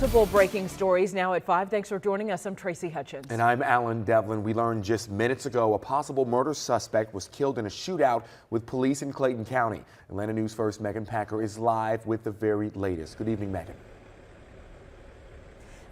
Multiple breaking stories now at 5. Thanks for joining us. I'm Tracy Hutchins. And I'm Alan Devlin. We learned just minutes ago a possible murder suspect was killed in a shootout with police in Clayton County. Atlanta News First Megan Packer is live with the very latest. Good evening, Megan.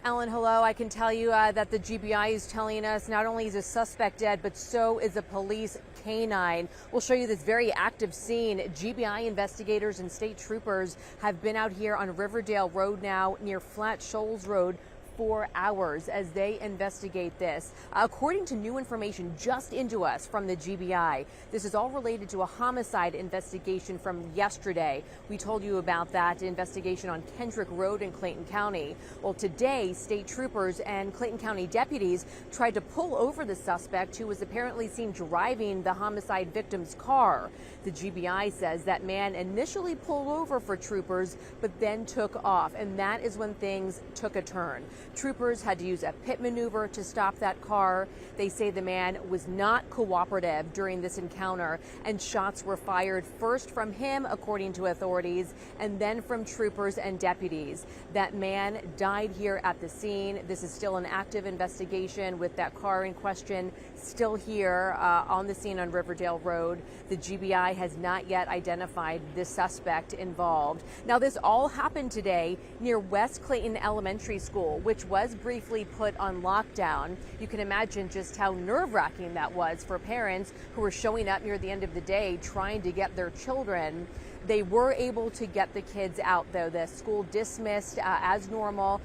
Alan, hello. I can tell you that the GBI is telling us not only is a suspect dead, but so is a police canine. We'll show you this very active scene. GBI investigators and state troopers have been out here on Riverdale Road now near Flat Shoals Road for hours as they investigate this. According to new information just into us from the GBI, this is all related to a homicide investigation from yesterday. We told you about that investigation on Kendrick Road in Clayton County. Well, today, state troopers and Clayton County deputies tried to pull over the suspect who was apparently seen driving the homicide victim's car. The GBI says that man initially pulled over for troopers, but then took off, and that is when things took a turn. Troopers had to use a pit maneuver to stop that car. They say the man was not cooperative during this encounter, and shots were fired first from him, according to authorities, and then from troopers and deputies. That man died here at the scene. This is still an active investigation with that car in question still here on the scene on Riverdale Road. The GBI has not yet identified the suspect involved. Now, this all happened today near West Clayton Elementary School, which was briefly put on lockdown. You can imagine just how nerve-wracking that was for parents who were showing up near the end of the day trying to get their children. They were able to get the kids out, though. The school dismissed as normal.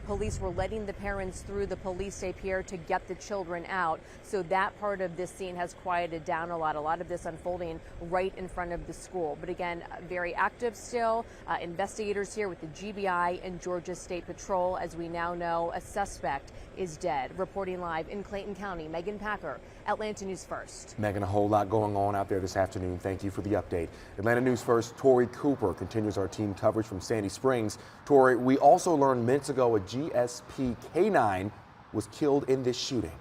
Police were letting the parents through the police tape here to get the children out. So that part of this scene has quieted down a lot. A lot of this unfolding right in front of the school. But again, very active still. Investigators here with the GBI and Georgia State Patrol. As we now know, a suspect is dead. Reporting live in Clayton County, Megan Packer, Atlanta News First. Megan, a whole lot going on out there this afternoon. Thank you for the update. Atlanta News First, Tori Cooper continues our team coverage from Sandy Springs. Tori, we also learned minutes ago a GSP canine was killed in this shooting.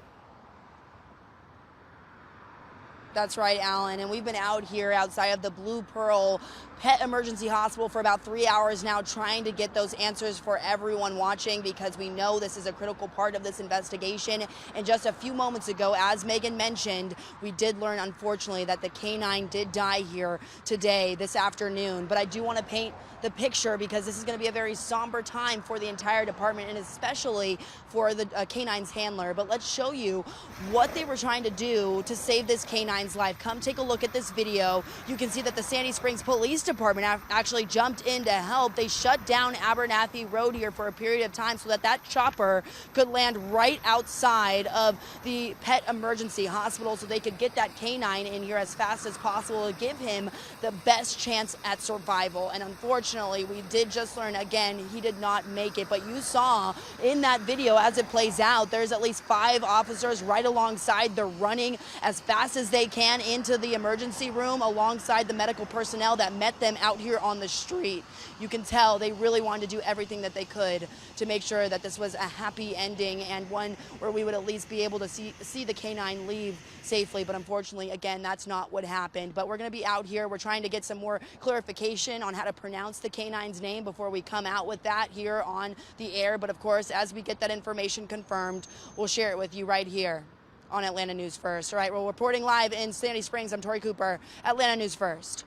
That's right, Alan, and we've been out here outside of the Blue Pearl Pet Emergency Hospital for about 3 hours now trying to get those answers for everyone watching, because we know this is a critical part of this investigation. And just a few moments ago, as Megan mentioned, we did learn, unfortunately, that the canine did die here today, this afternoon. But I do want to paint the picture, because this is going to be a very somber time for the entire department, and especially for the canine's handler. But let's show you what they were trying to do to save this canine's life. Come take a look at this video. You can see that the Sandy Springs Police Department actually jumped in to help. They shut down Abernathy Road here for a period of time so that that chopper could land right outside of the Pet Emergency Hospital, so they could get that canine in here as fast as possible to give him the best chance at survival. And unfortunately, we did just learn again, he did not make it. But you saw in that video as it plays out, there's at least 5 officers right alongside. They're running as fast as they can into the emergency room alongside the medical personnel that met them out here on the street. You can tell they really wanted to do everything that they could to make sure that this was a happy ending, and one where we would at least be able to see the canine leave safely. But unfortunately, again, that's not what happened. But we're going to be out here. We're trying to get some more clarification on how to pronounce the canine's name before we come out with that here on the air. But of course, as we get that information confirmed, we'll share it with you right here on Atlanta News First. All right, we're reporting live in Sandy Springs. I'm Tori Cooper, Atlanta News First.